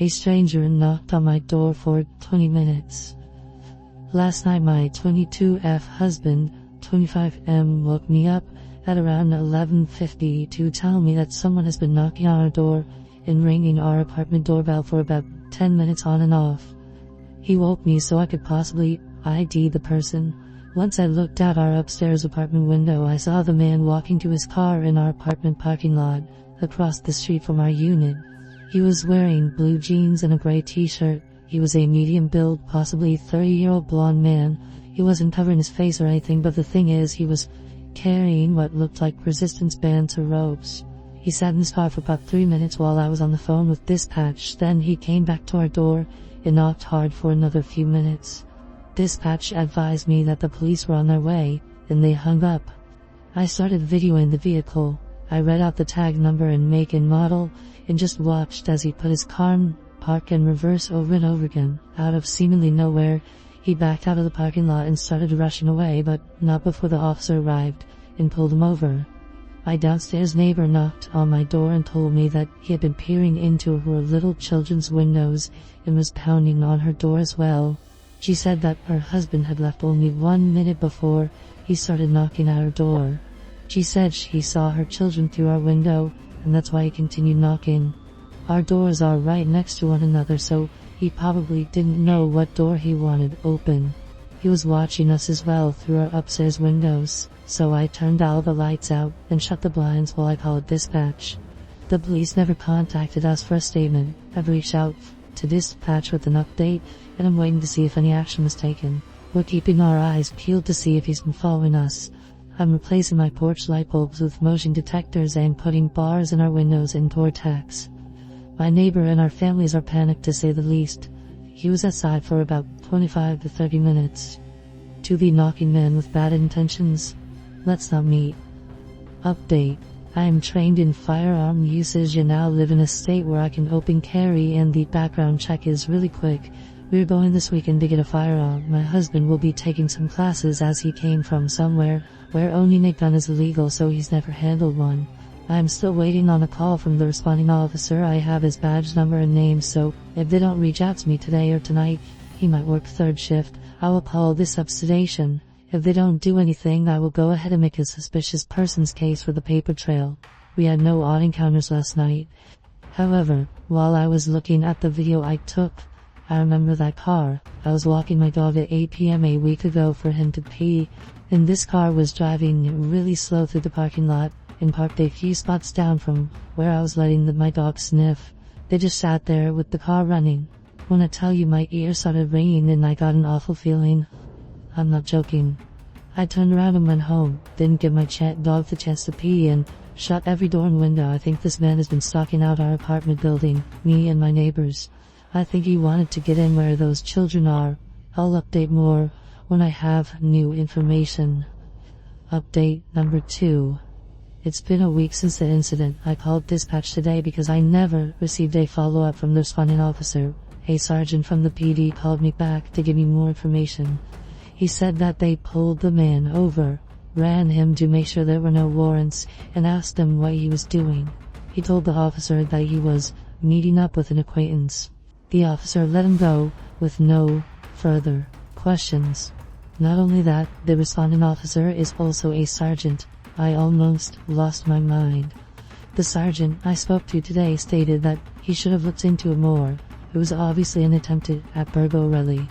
A stranger knocked on my door for 20 minutes. Last night my 22F husband, 25M, woke me up at around 11:50 to tell me that someone has been knocking on our door and ringing our apartment doorbell for about 10 minutes on and off. He woke me so I could possibly ID the person. Once I looked out our upstairs apartment window, I saw the man walking to his car in our apartment parking lot across the street from our unit. He was wearing blue jeans and a gray t-shirt. He was a medium build, possibly 30-year-old blonde man. He wasn't covering his face or anything, but the thing is, he was carrying what looked like resistance bands or ropes. He sat in his car for about 3 minutes while I was on the phone with dispatch. Then he came back to our door and knocked hard for another few minutes. Dispatch advised me that the police were on their way, and they hung up. I started videoing the vehicle. I read out the tag number and make and model, and just watched as he put his car in park and reverse over and over again. Out of seemingly nowhere, he backed out of the parking lot and started rushing away, but not before the officer arrived and pulled him over. My downstairs neighbor knocked on my door and told me that he had been peering into her little children's windows and was pounding on her door as well. She said that her husband had left only 1 minute before he started knocking at her door. She said he saw her children through our window, and that's why he continued knocking. Our doors are right next to one another, so he probably didn't know what door he wanted open. He was watching us as well through our upstairs windows, so I turned all the lights out and shut the blinds while I called dispatch. The police never contacted us for a statement. I've reached out to dispatch with an update, and I'm waiting to see if any action was taken. We're keeping our eyes peeled to see if he's been following us. I'm replacing my porch light bulbs with motion detectors and putting bars in our windows and door tacks. My neighbor and our families are panicked, to say the least. He was outside for about 25 to 30 minutes. To be knocking men with bad intentions? Let's not meet. Update. I am trained in firearm usage and now live in a state where I can open carry, and the background check is really quick. We're going this weekend to get a firearm. My husband will be taking some classes as he came from somewhere where owning a gun is illegal, so he's never handled one. I am still waiting on a call from the responding officer. I have his badge number and name, so if they don't reach out to me today or tonight, he might work third shift. I will call this up station. If they don't do anything, I will go ahead and make a suspicious persons case for the paper trail. We had no odd encounters last night. However, while I was looking at the video I took, I remember that car. I was walking my dog at 8 p.m. a week ago for him to pee, and this car was driving really slow through the parking lot and parked a few spots down from where I was letting my dog sniff. They just sat there with the car running. When I tell you my ears started ringing and I got an awful feeling, I'm not joking. I turned around and went home, didn't give my dog the chance to pee, and shut every door and window. I think this man has been stalking out our apartment building, me and my neighbors. I think he wanted to get in where those children are. I'll update more when I have new information. Update number 2. It's been a week since the incident. I called dispatch today because I never received a follow-up from the responding officer. A sergeant from the PD called me back to give me more information. He said that they pulled the man over, ran him to make sure there were no warrants, and asked him what he was doing. He told the officer that he was meeting up with an acquaintance. The officer let him go with no further questions. Not only that, the responding officer is also a sergeant. I almost lost my mind. The sergeant I spoke to today stated that he should have looked into it more. It was obviously an attempt at burglary,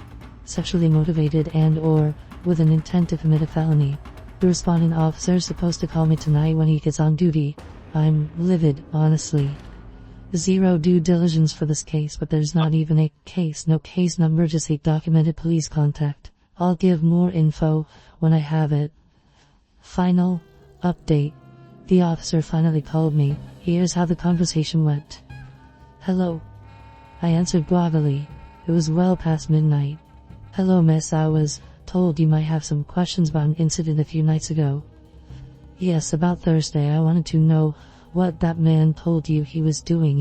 sexually motivated and or with an intent to commit a felony. The responding officer is supposed to call me tonight when he gets on duty. I'm livid, honestly. Zero due diligence for this case, but there's not even a case, no case number, just a documented police contact. I'll give more info when I have it. Final update. The officer finally called me. Here's how the conversation went. Hello. I answered groggily. It was well past midnight. Hello, miss. I was told you might have some questions about an incident a few nights ago. Yes, about Thursday. I wanted to know what that man told you he was doing.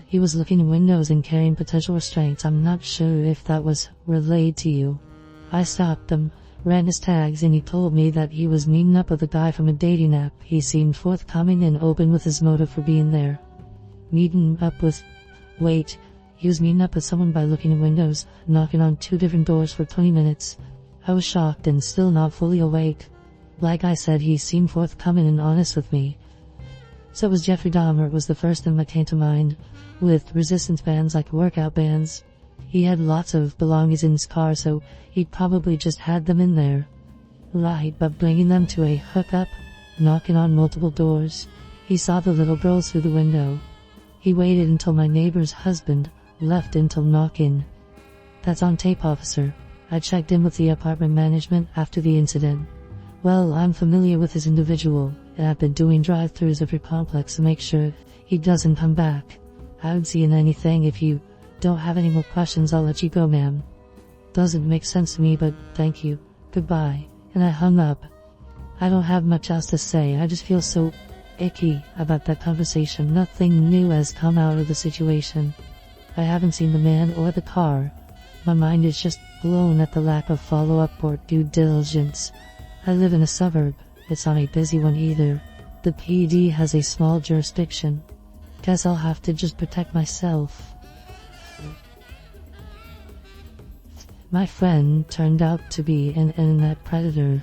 He was looking in windows and carrying potential restraints. I'm not sure if that was relayed to you. I stopped him, ran his tags, and he told me that he was meeting up with a guy from a dating app. He seemed forthcoming and open with his motive for being there. Meeting up with... Wait, He was meeting up with someone by looking in windows, knocking on 2 different doors for 20 minutes. I was shocked and still not fully awake. Like I said, he seemed forthcoming and honest with me. So was Jeffrey Dahmer was the first thing that came to mind, with resistance bands like workout bands. He had lots of belongings in his car, so he'd probably just had them in there. Right, but bringing them to a hookup, knocking on multiple doors. He saw the little girls through the window. He waited until my neighbor's husband left until knock-in. That's on tape, officer. I checked in with the apartment management after the incident. Well, I'm familiar with this individual, and I've been doing drive-thrus of your complex to make sure he doesn't come back. I would see in anything. If you don't have any more questions, I'll let you go, ma'am. Doesn't make sense to me, but thank you. Goodbye. And I hung up. I don't have much else to say. I just feel so icky about that conversation. Nothing new has come out of the situation. I haven't seen the man or the car. My mind is just blown at the lack of follow-up or due diligence. I live in a suburb. It's not a busy one either. The PD has a small jurisdiction. Guess I'll have to just protect myself. My friend turned out to be an internet predator.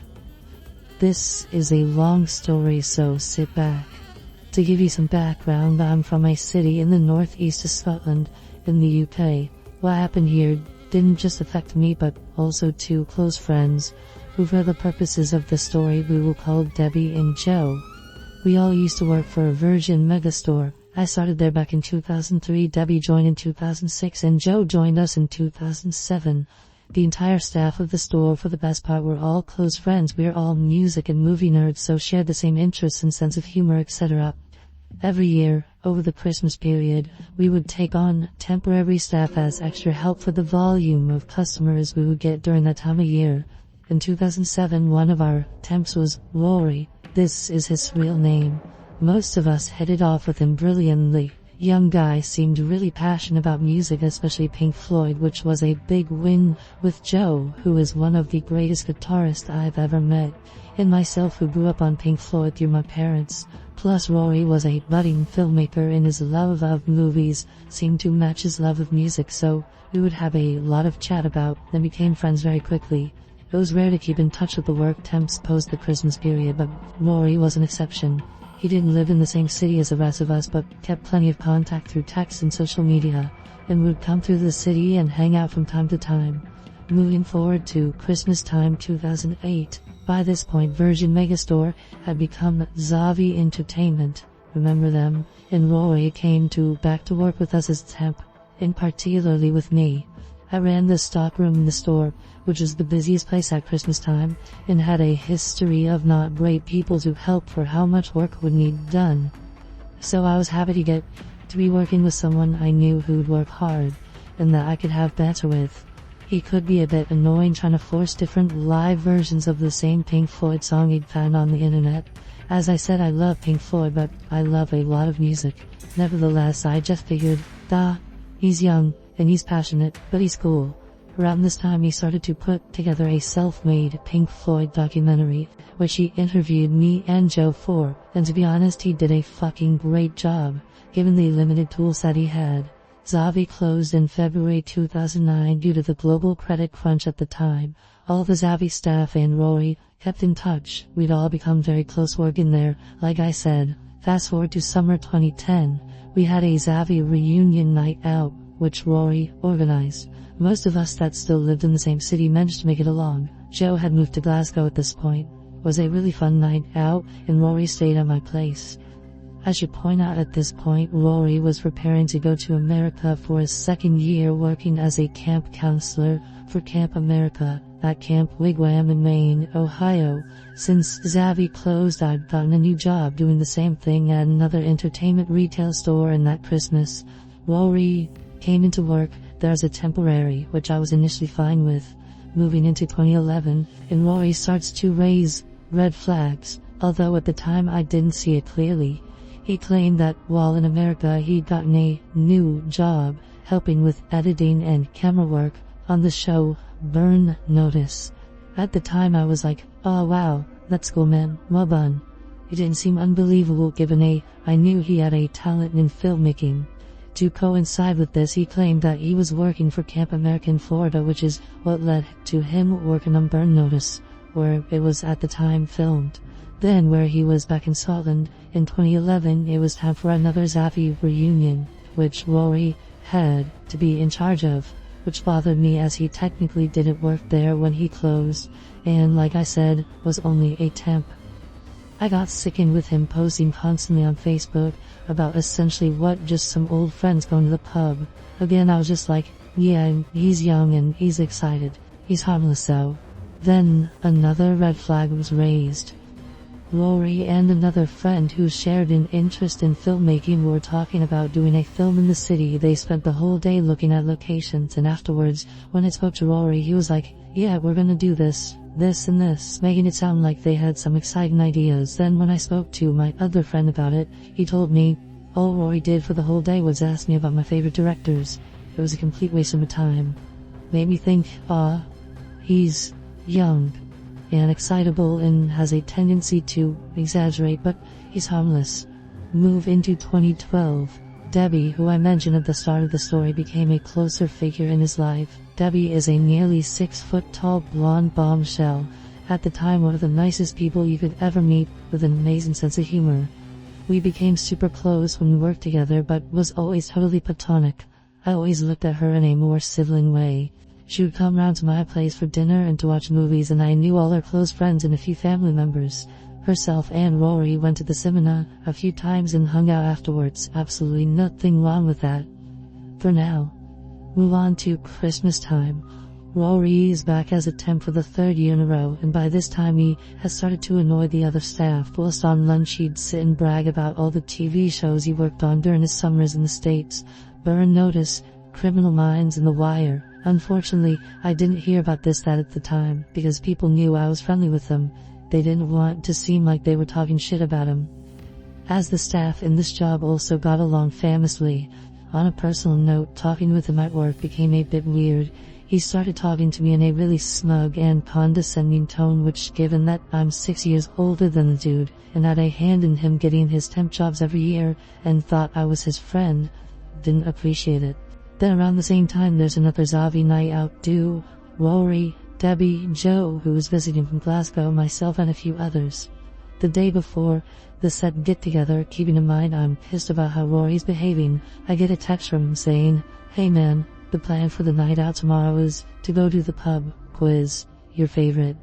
This is a long story, so sit back. To give you some background, I'm from a city in the northeast of Scotland, in the UK. What happened here didn't just affect me, but also 2 close friends, who for the purposes of the story we will call Debbie and Joe. We all used to work for a Virgin Megastore. I started there back in 2003, Debbie joined in 2006, and Joe joined us in 2007. The entire staff of the store, for the best part, were all close friends. We are all music and movie nerds, so shared the same interests and sense of humor, etc. Every year, over the Christmas period, we would take on temporary staff as extra help for the volume of customers we would get during that time of year. In 2007, one of our temps was Rory. This is his real name. Most of us hit it off with him brilliantly. Young guy seemed really passionate about music, especially Pink Floyd, which was a big win with Joe, who is one of the greatest guitarists I've ever met, and myself, who grew up on Pink Floyd through my parents. Plus Rory was a budding filmmaker, and his love of movies seemed to match his love of music, so we would have a lot of chat about, and became friends very quickly. It was rare to keep in touch with the work temps post the Christmas period, but Rory was an exception. He didn't live in the same city as the rest of us, but kept plenty of contact through text and social media, and would come through the city and hang out from time to time. Moving forward to Christmas time 2008, by this point Virgin Megastore had become Zavi Entertainment. Remember them? And Rory came back to work with us as temp, and particularly with me. I ran the stockroom in the store, which was the busiest place at Christmas time, and had a history of not great people to help for how much work would need done. So I was happy to get to be working with someone I knew who'd work hard, and that I could have banter with. He could be a bit annoying trying to force different live versions of the same Pink Floyd song he'd found on the internet. As I said, I love Pink Floyd, but I love a lot of music. Nevertheless, I just figured, he's young, and he's passionate, but he's cool. Around this time he started to put together a self-made Pink Floyd documentary, which he interviewed me and Joe for, and to be honest, he did a fucking great job, given the limited tools that he had. Zavi closed in February 2009 due to the global credit crunch at the time. All the Zavi staff and Rory kept in touch. We'd all become very close working there, like I said. Fast forward to summer 2010, we had a Zavi reunion night out, which Rory organized. Most of us that still lived in the same city managed to make it along. Joe had moved to Glasgow at this point. It was a really fun night out, and Rory stayed at my place. I should point out at this point, Rory was preparing to go to America for his 2nd year working as a camp counselor for Camp America at Camp Wigwam in Maine, Ohio. Since Zavi closed, I'd gotten a new job doing the same thing at another entertainment retail store, and that Christmas, Rory came into work there as a temporary, which I was initially fine with. Moving into 2011, and Rory starts to raise red flags, although at the time I didn't see it clearly. He claimed that while in America he'd gotten a new job helping with editing and camera work on the show Burn Notice. At the time I was like, oh wow, that's cool man, well done. It didn't seem unbelievable given I knew he had a talent in filmmaking. To coincide with this, he claimed that he was working for Camp America in Florida, which is what led to him working on Burn Notice, where it was at the time filmed. Then where he was back in Scotland, in 2011 it was time for another Zavi reunion, which Rory had to be in charge of, which bothered me as he technically didn't work there when he closed, and like I said, was only a temp. I got sickened with him posting constantly on Facebook about essentially what, just some old friends going to the pub. Again, I was just like, yeah, he's young and he's excited. He's harmless though. Then another red flag was raised. Rory and another friend who shared an interest in filmmaking were talking about doing a film in the city. They spent the whole day looking at locations, and afterwards, when I spoke to Rory, he was like, yeah, we're gonna do this and this, making it sound like they had some exciting ideas. Then when I spoke to my other friend about it, he told me all Rory did for the whole day was ask me about my favorite directors. It was a complete waste of my time. Made me think, he's young and excitable and has a tendency to exaggerate, but he's harmless. Move into 2012. Debbie, who I mentioned at the start of the story, became a closer figure in his life. Debbie is a nearly 6-foot-tall blonde bombshell. At the time, one of the nicest people you could ever meet, with an amazing sense of humor. We became super close when we worked together, but was always totally platonic. I always looked at her in a more sibling way. She would come round to my place for dinner and to watch movies, and I knew all her close friends and a few family members. Herself and Rory went to the cinema a few times and hung out afterwards. Absolutely nothing wrong with that. For now, move on to Christmas time. Rory is back as a temp for the 3rd year in a row, and by this time he has started to annoy the other staff. Whilst on lunch, he'd sit and brag about all the TV shows he worked on during his summers in the States. Burn Notice, Criminal Minds, and The Wire. Unfortunately, I didn't hear about that at the time, because people knew I was friendly with them. They didn't want to seem like they were talking shit about him. As the staff in this job also got along famously. On a personal note, talking with him at work became a bit weird. He started talking to me in a really smug and condescending tone, which, given that I'm 6 years older than the dude, and had a hand in him getting his temp jobs every year, and thought I was his friend, didn't appreciate it. Then around the same time, there's another Zavi night out due. Rory, Debbie, Joe, who was visiting from Glasgow, myself and a few others. The day before the set get-together, keeping in mind I'm pissed about how Rory's behaving, I get a text from him saying, hey man, the plan for the night out tomorrow is to go to the pub quiz, your favorite.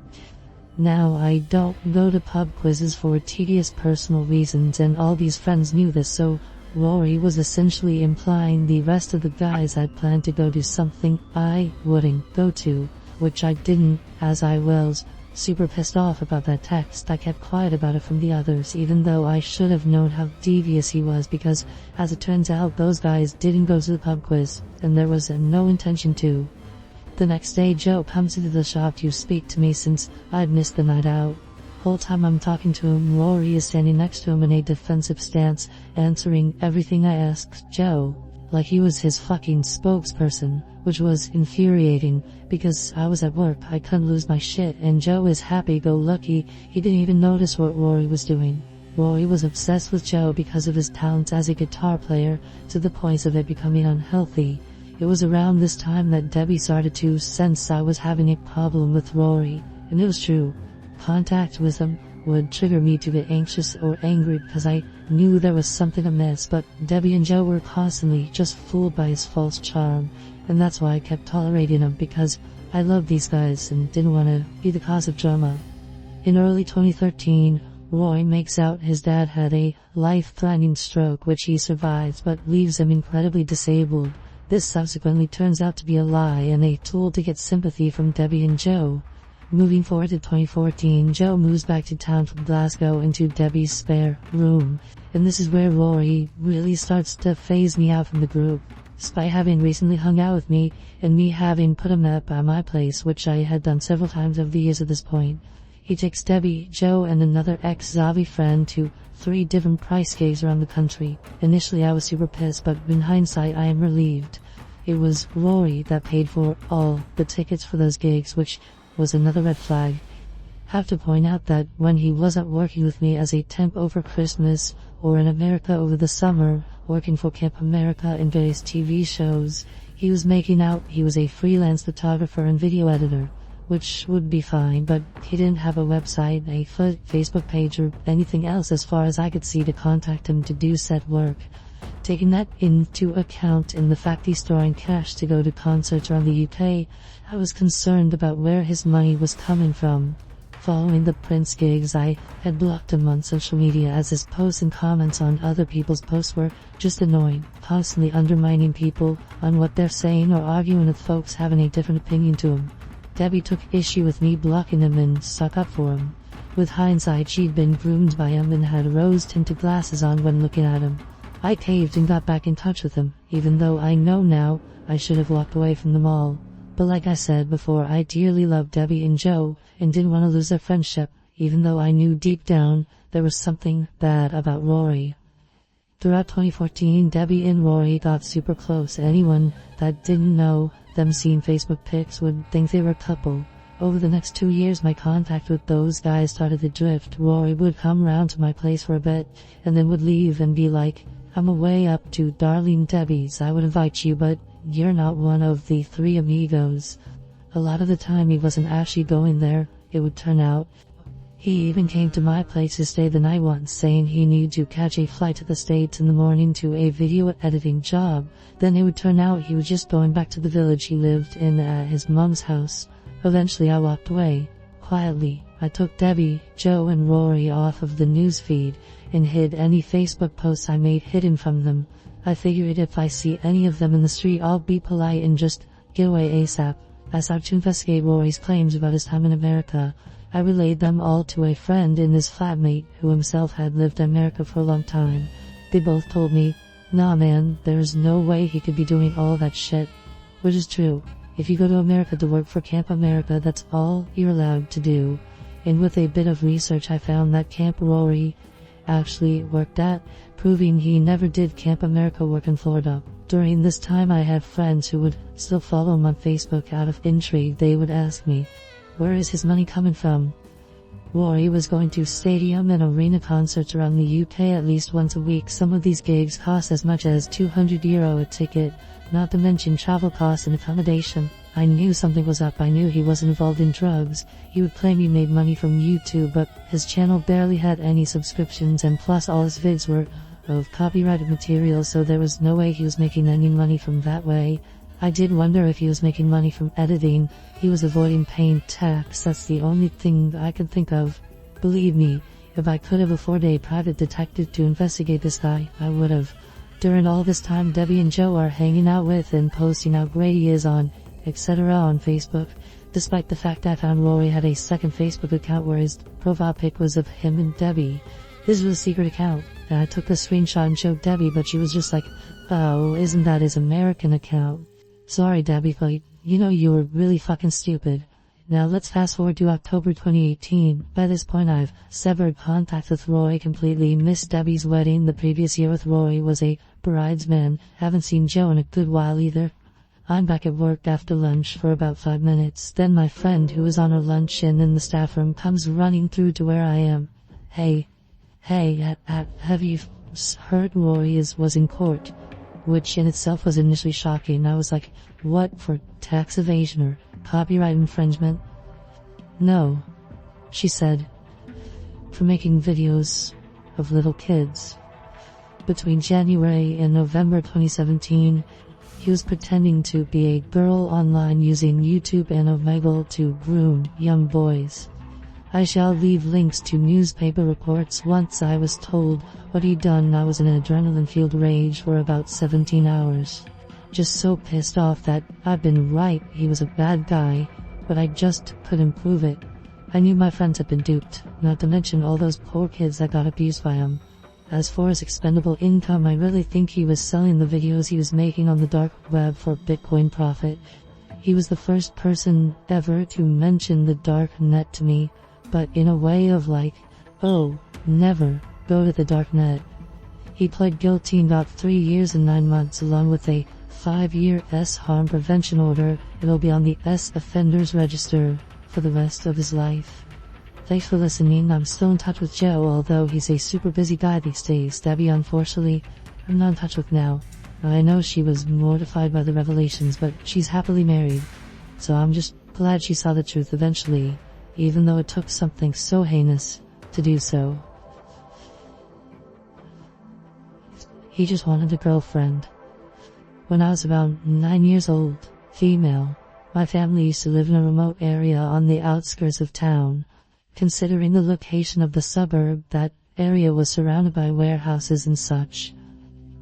Now, I don't go to pub quizzes for tedious personal reasons, and all these friends knew this, so Rory was essentially implying the rest of the guys had planned to go do something I wouldn't go to, which I didn't. As I was super pissed off about that text, I kept quiet about it from the others, even though I should have known how devious he was, because, as it turns out, those guys didn't go to the pub quiz, and there was no intention to. The next day, Joe comes into the shop to speak to me since I'd missed the night out. Whole time I'm talking to him, Rory is standing next to him in a defensive stance, answering everything I asked Joe, like he was his fucking spokesperson, which was infuriating, because I was at work, I couldn't lose my shit, and Joe is happy-go-lucky. He didn't even notice what Rory was doing. Rory was obsessed with Joe because of his talents as a guitar player, to the point of it becoming unhealthy. It was around this time that Debbie started to sense I was having a problem with Rory, and it was true. Contact with him would trigger me to get anxious or angry because I knew there was something amiss, but Debbie and Joe were constantly just fooled by his false charm, and that's why I kept tolerating him, because I loved these guys and didn't want to be the cause of drama. In early 2013, Roy makes out his dad had a life-threatening stroke, which he survives but leaves him incredibly disabled. This subsequently turns out to be a lie and a tool to get sympathy from Debbie and Joe. Moving forward to 2014, Joe moves back to town from Glasgow into Debbie's spare room, and this is where Rory really starts to phase me out from the group. Despite having recently hung out with me, and me having put him up at my place, which I had done several times over the years at this point, he takes Debbie, Joe, and another ex-Zavi friend to 3 different price gigs around the country. Initially I was super pissed, but in hindsight I am relieved. It was Rory that paid for all the tickets for those gigs, which was another red flag. Have to point out that when he wasn't working with me as a temp over Christmas or in America over the summer, working for Camp America in various TV shows. He was making out he was a freelance photographer and video editor, which would be fine, but he didn't have a website, a Facebook page, or anything else as far as I could see to contact him to do said work. Taking that into account and the fact he's storing cash to go to concerts around the UK, I was concerned about where his money was coming from. Following the Prince gigs, I had blocked him on social media as his posts and comments on other people's posts were just annoying, constantly undermining people on what they're saying or arguing with folks having a different opinion to him. Debbie took issue with me blocking him and stuck up for him. With hindsight, she'd been groomed by him and had rose-tinted glasses on when looking at him. I caved and got back in touch with him, even though I know now I should have walked away from them all. But like I said before, I dearly loved Debbie and Joe and didn't want to lose their friendship, even though I knew deep down there was something bad about Rory. Throughout 2014, Debbie and Rory got super close. Anyone that didn't know them seeing Facebook pics would think they were a couple. Over the next 2 years, my contact with those guys started to drift. Rory would come round to my place for a bit, and then would leave and be like, "I'm away up to Darling Debbie's. I would invite you, but you're not one of the three amigos." A lot of the time he wasn't actually going there, it would turn out. He even came to my place to stay the night once, saying he needed to catch a flight to the States in the morning to a video editing job. Then it would turn out he was just going back to the village he lived in at his mom's house. Eventually I walked away. Quietly, I took Debbie, Joe, and Rory off of the news feed and hid any Facebook posts I made hidden from them. I figured if I see any of them in the street, I'll be polite and just get away ASAP. I started to investigate Rory's claims about his time in America. I relayed them all to a friend and his flatmate, who himself had lived in America for a long time. They both told me, "Nah man, there's no way he could be doing all that shit." Which is true. If you go to America to work for Camp America, that's all you're allowed to do. And with a bit of research, I found that Camp Rory actually worked at, proving he never did Camp America work in Florida. During this time, I had friends who would still follow him on Facebook. Out of intrigue, they would ask me, where is his money coming from? Rory was going to stadium and arena concerts around the UK at least once a week. Some of these gigs cost as much as €200 a ticket, not to mention travel costs and accommodation. I knew something was up. I knew he wasn't involved in drugs. He would claim he made money from YouTube, but his channel barely had any subscriptions, and plus all his vids were of copyrighted material, so there was no way he was making any money from that way. I did wonder if he was making money from editing. He was avoiding paying tax. That's the only thing I could think of. Believe me, if I could have afforded a private detective to investigate this guy, I would have. During all this time, Debbie and Joe are hanging out with and posting how great he is on etc. on Facebook, despite the fact I found Rory had a second Facebook account where his profile pic was of him and Debbie. This was a secret account, and I took the screenshot and showed Debbie, but she was just like, "Oh, isn't that his American account?" Sorry Debbie, but you know you were really fucking stupid. Now let's fast forward to October 2018. By this point I've severed contact with Rory completely. Missed Debbie's wedding the previous year with Rory, was a bridesman. Haven't seen Joe in a good while either. I'm back at work after lunch for about 5 minutes. Then my friend, who was on her lunch and in the staff room, comes running through to where I am. Hey, have you heard Rory was in court? Which in itself was initially shocking. I was like, what, for tax evasion or copyright infringement? No, she said, for making videos of little kids. Between January and November 2017, he was pretending to be a girl online using YouTube and Omegle to groom young boys. I shall leave links to newspaper reports. Once I was told what he'd done, I was in an adrenaline-fueled rage for about 17 hours. Just so pissed off that I've been right, he was a bad guy, but I just couldn't prove it. I knew my friends had been duped, not to mention all those poor kids that got abused by him. As for his expendable income, I really think he was selling the videos he was making on the dark web for Bitcoin profit. He was the first person ever to mention the dark net to me, but in a way of like, oh, never go to the dark net. He pled guilty and got 3 years and 9 months along with a 5-year harm prevention order. It'll be on the offenders register for the rest of his life. Thanks for listening. I'm still in touch with Joe, although he's a super busy guy these days. Debbie unfortunately I'm not in touch with now. I know she was mortified by the revelations, but she's happily married. So I'm just glad she saw the truth eventually, even though it took something so heinous to do so. He just wanted a girlfriend. When I was about 9 years old, female, my family used to live in a remote area on the outskirts of town. Considering the location of the suburb, that area was surrounded by warehouses and such.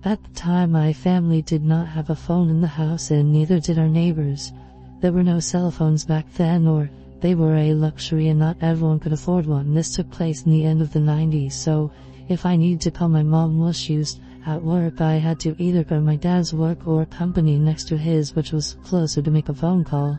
At the time, my family did not have a phone in the house, and neither did our neighbors. There were no cell phones back then, or they were a luxury and not everyone could afford one. This took place in the end of the 90s, so if I needed to call my mom while she was at work, I had to either go to my dad's work or company next to his, which was closer, to make a phone call.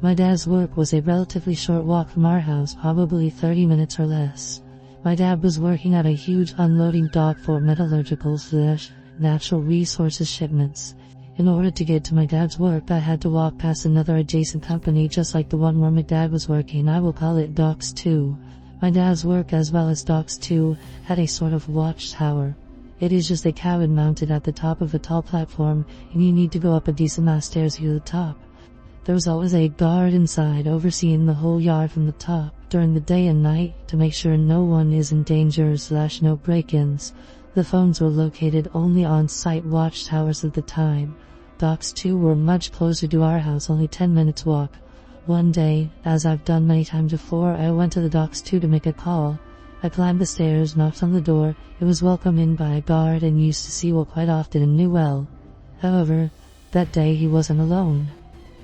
My dad's work was a relatively short walk from our house, probably 30 minutes or less. My dad was working at a huge unloading dock for metallurgical/natural resources shipments. In order to get to my dad's work, I had to walk past another adjacent company just like the one where my dad was working. I will call it Docks 2. My dad's work, as well as Docks 2, had a sort of watchtower. It is just a cabin mounted at the top of a tall platform, and you need to go up a decent amount of stairs to the top. There was always a guard inside overseeing the whole yard from the top during the day and night to make sure no one is in danger/no break-ins. The phones were located only on site watchtowers at the time. Docks 2 were much closer to our house, only 10 minutes walk. One day, as I've done many times before, I went to the Docks 2 to make a call. I climbed the stairs, knocked on the door. It was welcomed in by a guard and used to see Will quite often and knew well. However, that day he wasn't alone.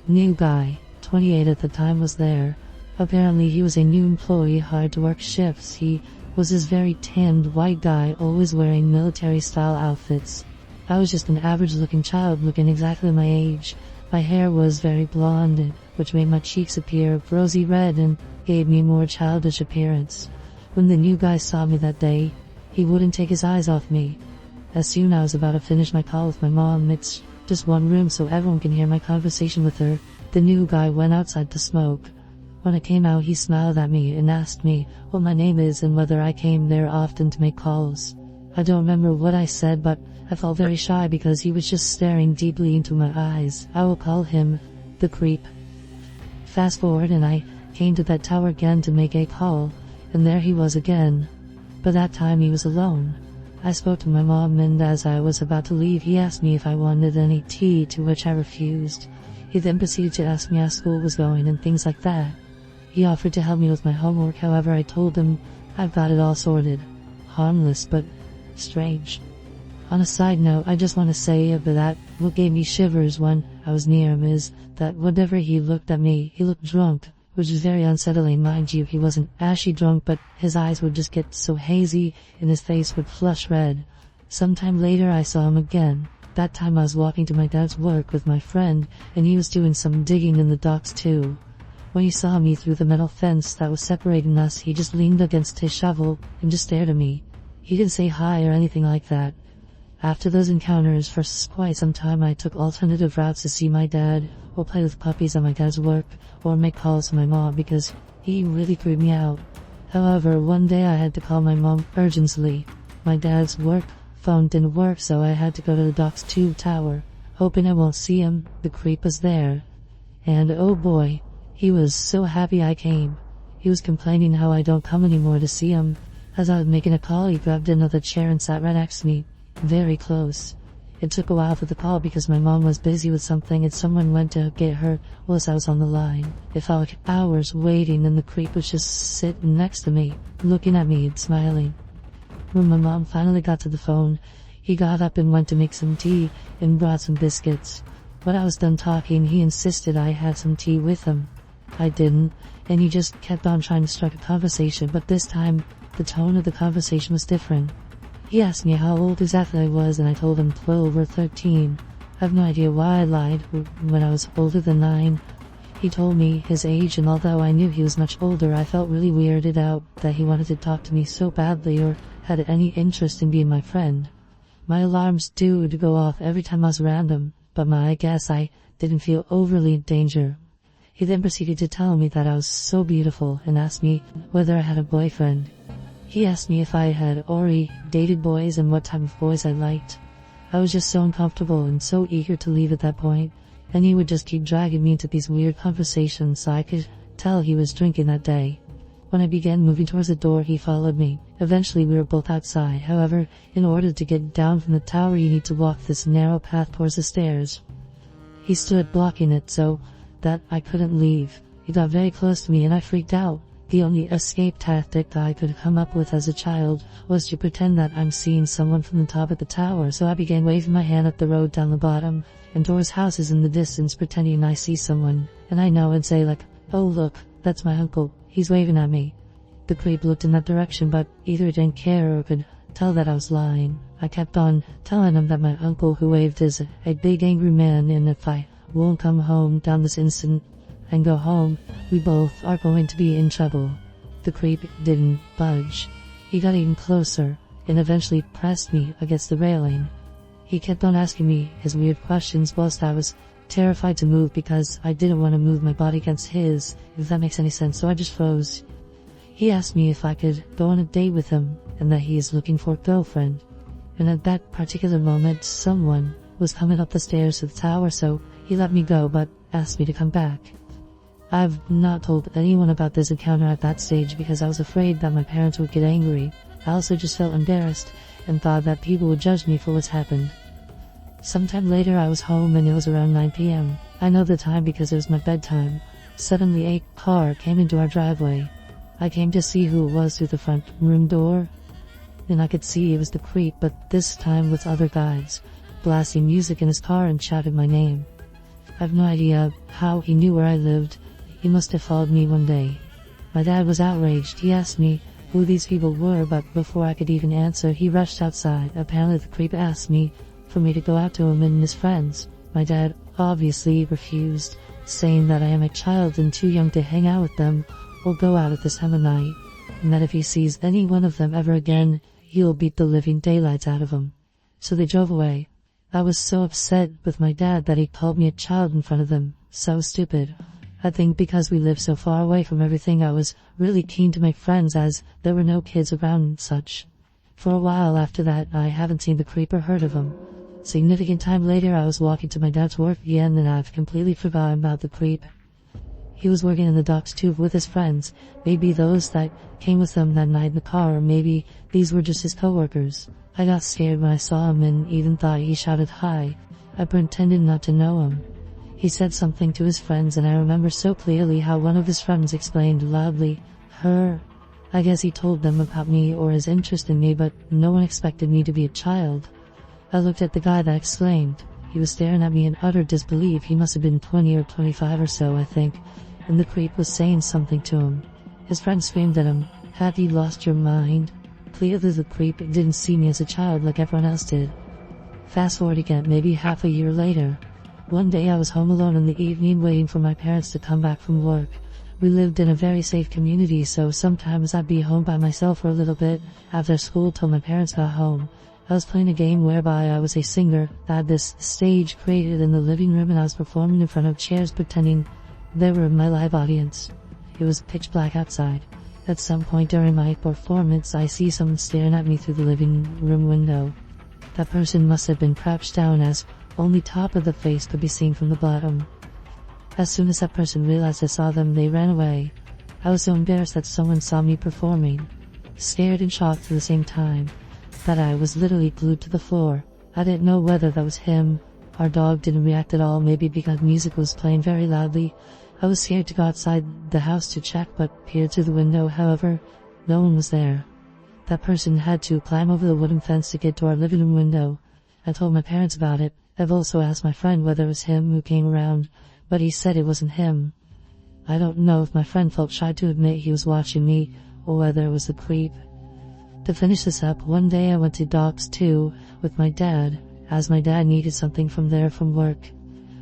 New guy, 28 at the time, was there. Apparently he was a new employee hired to work shifts. He was this very tanned white guy, always wearing military-style outfits. I was just an average-looking child, looking exactly my age. My hair was very blonde, which made my cheeks appear rosy red and gave me more childish appearance. When the new guy saw me that day, he wouldn't take his eyes off me. As soon as I was about to finish my call with my mom, it's just one room so everyone can hear my conversation with her, the new guy went outside to smoke. When I came out, he smiled at me and asked me what my name is and whether I came there often to make calls. I don't remember what I said, but I felt very shy because he was just staring deeply into my eyes. I will call him the creep. Fast forward, and I came to that tower again to make a call, and there he was again. But that time he was alone. I spoke to my mom, and as I was about to leave, he asked me if I wanted any tea, to which I refused. He then proceeded to ask me how school was going and things like that. He offered to help me with my homework, however I told him I've got it all sorted. Harmless, but strange. On a side note, I just want to say that what gave me shivers when I was near him is that whenever he looked at me, he looked drunk, which is very unsettling. Mind you, he wasn't ashy drunk, but his eyes would just get so hazy and his face would flush red. Sometime later I saw him again. That time I was walking to my dad's work with my friend, and he was doing some digging in the docks too. When he saw me through the metal fence that was separating us, he just leaned against his shovel and just stared at me. He didn't say hi or anything like that. After those encounters, for quite some time I took alternative routes to see my dad, or play with puppies at my dad's work, or make calls to my mom because he really creeped me out. However, one day I had to call my mom urgently. My dad's work phone didn't work, so I had to go to the Docks 2 tower, hoping I won't see him. The creep was there. And oh boy, he was so happy I came. He was complaining how I don't come anymore to see him. As I was making a call, he grabbed another chair and sat right next to me, very close. It took a while for the call because my mom was busy with something and someone went to get her whilst I was on the line. It felt like hours waiting, and the creep was just sitting next to me, looking at me and smiling. When my mom finally got to the phone, he got up and went to make some tea and brought some biscuits. When I was done talking, he insisted I had some tea with him. I didn't, and he just kept on trying to strike a conversation, but this time the tone of the conversation was different. He asked me how old exactly I was, and I told him 12 or 13. I have no idea why I lied when I was older than 9. He told me his age, and although I knew he was much older, I felt really weirded out that he wanted to talk to me so badly or had any interest in being my friend. My alarms do go off every time I was around him, but I guess I didn't feel overly in danger. He then proceeded to tell me that I was so beautiful and asked me whether I had a boyfriend. He asked me if I had already dated boys and what type of boys I liked. I was just so uncomfortable and so eager to leave at that point, and he would just keep dragging me into these weird conversations, so I could tell he was drinking that day. When I began moving towards the door, he followed me. Eventually we were both outside. However, in order to get down from the tower, you need to walk this narrow path towards the stairs. He stood blocking it so that I couldn't leave. He got very close to me and I freaked out. The only escape tactic that I could come up with as a child was to pretend that I'm seeing someone from the top of the tower, so I began waving my hand up the road down the bottom and towards houses in the distance, pretending I see someone, and I know and say like, "Oh look, that's my uncle, he's waving at me." The creep looked in that direction, but either didn't care or could tell that I was lying. I kept on telling him that my uncle who waved is a big angry man, and if I won't come home down this instant and go home, we both are going to be in trouble. The creep didn't budge. He got even closer and eventually pressed me against the railing. He kept on asking me his weird questions whilst I was terrified to move because I didn't want to move my body against his, if that makes any sense, so I just froze. He asked me if I could go on a date with him and that he is looking for a girlfriend. And at that particular moment, someone was coming up the stairs to the tower, so he let me go but asked me to come back. I've not told anyone about this encounter at that stage because I was afraid that my parents would get angry. I also just felt embarrassed and thought that people would judge me for what's happened. Sometime later I was home and it was around 9 p.m. I know the time because it was my bedtime. Suddenly a car came into our driveway. I came to see who it was through the front room door, and I could see it was the creep, but this time with other guys, blasting music in his car and shouted my name. I have no idea how he knew where I lived. He must have followed me one day. My dad was outraged. He asked me who these people were, but before I could even answer, he rushed outside. Apparently the creep asked me for me to go out to him and his friends. My dad obviously refused, saying that I am a child and too young to hang out with them or go out at this time of night, and that if he sees any one of them ever again, he'll beat the living daylights out of them. So they drove away. I was so upset with my dad that he called me a child in front of them. So stupid. I think because we lived so far away from everything, I was really keen to make friends as there were no kids around and such. For a while after that, I haven't seen the creep or heard of him. Significant time later, I was walking to my dad's work again and I've completely forgotten about the creep. He was working in the docks too with his friends, maybe those that came with him that night in the car, or maybe these were just his co-workers. I got scared when I saw him and even thought he shouted hi. I pretended not to know him. He said something to his friends and I remember so clearly how one of his friends explained loudly, "Her." I guess he told them about me or his interest in me, but no one expected me to be a child. I looked at the guy that explained. He was staring at me in utter disbelief. He must have been 20 or 25 or so, I think, and the creep was saying something to him. His friend screamed at him, "Have you lost your mind?" Clearly the creep didn't see me as a child like everyone else did. Fast forward again, maybe half a year later. One day I was home alone in the evening waiting for my parents to come back from work. We lived in a very safe community, so sometimes I'd be home by myself for a little bit after school till my parents got home. I was playing a game whereby I was a singer that had this stage created in the living room and I was performing in front of chairs pretending they were my live audience. It was pitch black outside. At some point during my performance, I see someone staring at me through the living room window. That person must have been crouched down as only top of the face could be seen from the bottom. As soon as that person realized I saw them, they ran away. I was so embarrassed that someone saw me performing, scared and shocked at the same time, that I was literally glued to the floor. I didn't know whether that was him. Our dog didn't react at all, maybe because music was playing very loudly. I was scared to go outside the house to check, but peered through the window. However, no one was there. That person had to climb over the wooden fence to get to our living room window. I told my parents about it. I've also asked my friend whether it was him who came around, but he said it wasn't him. I don't know if my friend felt shy to admit he was watching me, or whether it was the creep. To finish this up, one day I went to docks too, with my dad, as my dad needed something from work.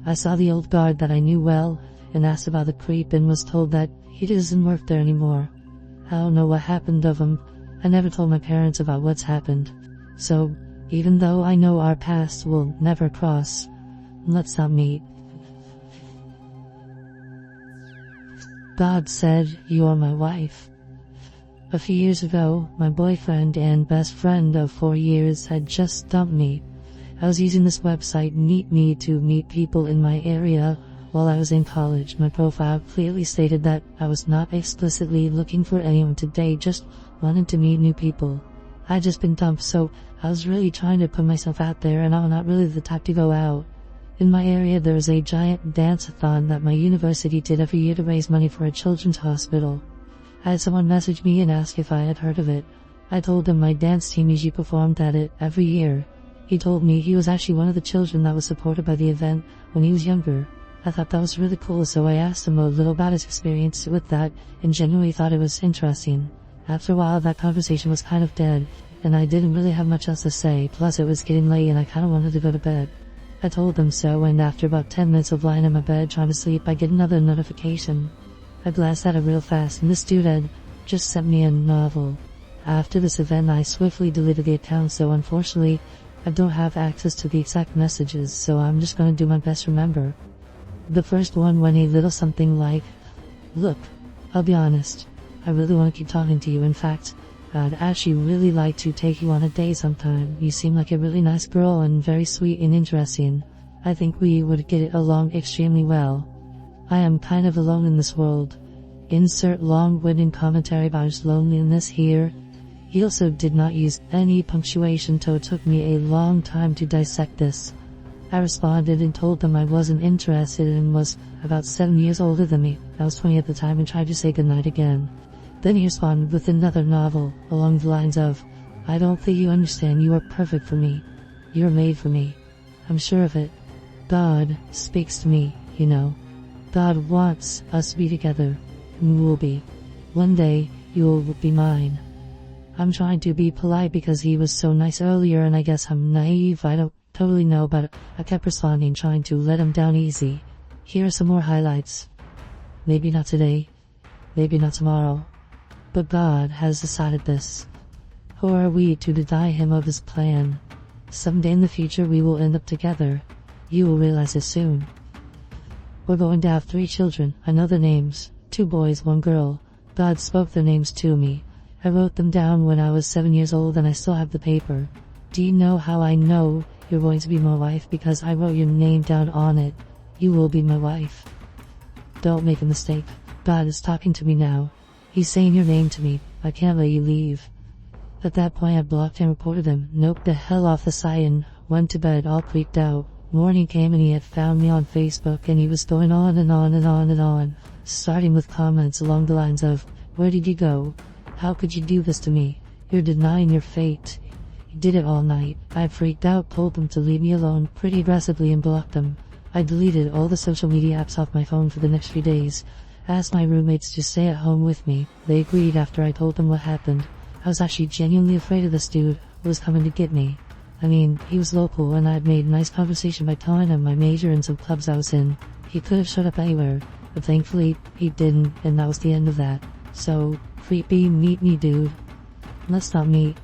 I saw the old guard that I knew well, and asked about the creep and was told that he doesn't work there anymore. I don't know what happened of him. I never told my parents about what's happened. So, even though I know our paths will never cross, let's not meet. God said, "You are my wife." A few years ago, my boyfriend and best friend of 4 years had just dumped me. I was using this website Meet Me to meet people in my area while I was in college. My profile clearly stated that I was not explicitly looking for anyone to date, just wanted to meet new people. I'd just been dumped, so I was really trying to put myself out there, and I'm not really the type to go out. In my area there was a giant dance-a-thon that my university did every year to raise money for a children's hospital. I had someone message me and ask if I had heard of it. I told him my dance team usually performed at it every year. He told me he was actually one of the children that was supported by the event when he was younger. I thought that was really cool, so I asked him a little about his experience with that and genuinely thought it was interesting. After a while that conversation was kind of dead, and I didn't really have much else to say, plus it was getting late and I kinda wanted to go to bed. I told them so, and after about 10 minutes of lying in my bed trying to sleep, I get another notification. I glanced at it real fast, and this dude had just sent me a novel. After this event I swiftly deleted the account, so unfortunately I don't have access to the exact messages, so I'm just gonna do my best to remember. The first one went a little something like, "Look, I'll be honest, I really want to keep talking to you. In fact, I'd actually really like to take you on a date sometime. You seem like a really nice girl and very sweet and interesting. I think we would get along extremely well. I am kind of alone in this world." Insert long-winded commentary about his loneliness here. He also did not use any punctuation, so it took me a long time to dissect this. I responded and told them I wasn't interested and was about 7 years older than me. I was 20 at the time and tried to say goodnight again. Then he responded with another novel along the lines of, "I don't think you understand. You are perfect for me. You're made for me. I'm sure of it. God speaks to me, you know. God wants us to be together, and we will be. One day, you will be mine." I'm trying to be polite because he was so nice earlier, and I guess I'm naive, I don't totally know, but I kept responding, trying to let him down easy. Here are some more highlights. "Maybe not today, maybe not tomorrow, but God has decided this. Who are we to deny him of his plan? Someday in the future we will end up together. You will realize it soon. We're going to have 3 children. I know their names. 2 boys, 1 girl. God spoke their names to me. I wrote them down when I was 7 years old and I still have the paper. Do you know how I know you're going to be my wife? Because I wrote your name down on it. You will be my wife. Don't make a mistake. God is talking to me now. He's saying your name to me. I can't let you leave." At that point I blocked and reported him, noped the hell off the site and went to bed all creeped out. Morning came and he had found me on Facebook, and he was going on and on and on and on, starting with comments along the lines of, "Where did you go? How could you do this to me? You're denying your fate." He did it all night. I freaked out, told them to leave me alone pretty aggressively and blocked them. I deleted all the social media apps off my phone for the next few days. Asked my roommates to stay at home with me. They agreed after I told them what happened. I was actually genuinely afraid of this dude who was coming to get me. I mean, he was local and I had made nice conversation by telling him my major and some clubs I was in. He could have showed up anywhere, but thankfully he didn't, and that was the end of that. So, creepy, meet me dude. Let's not meet.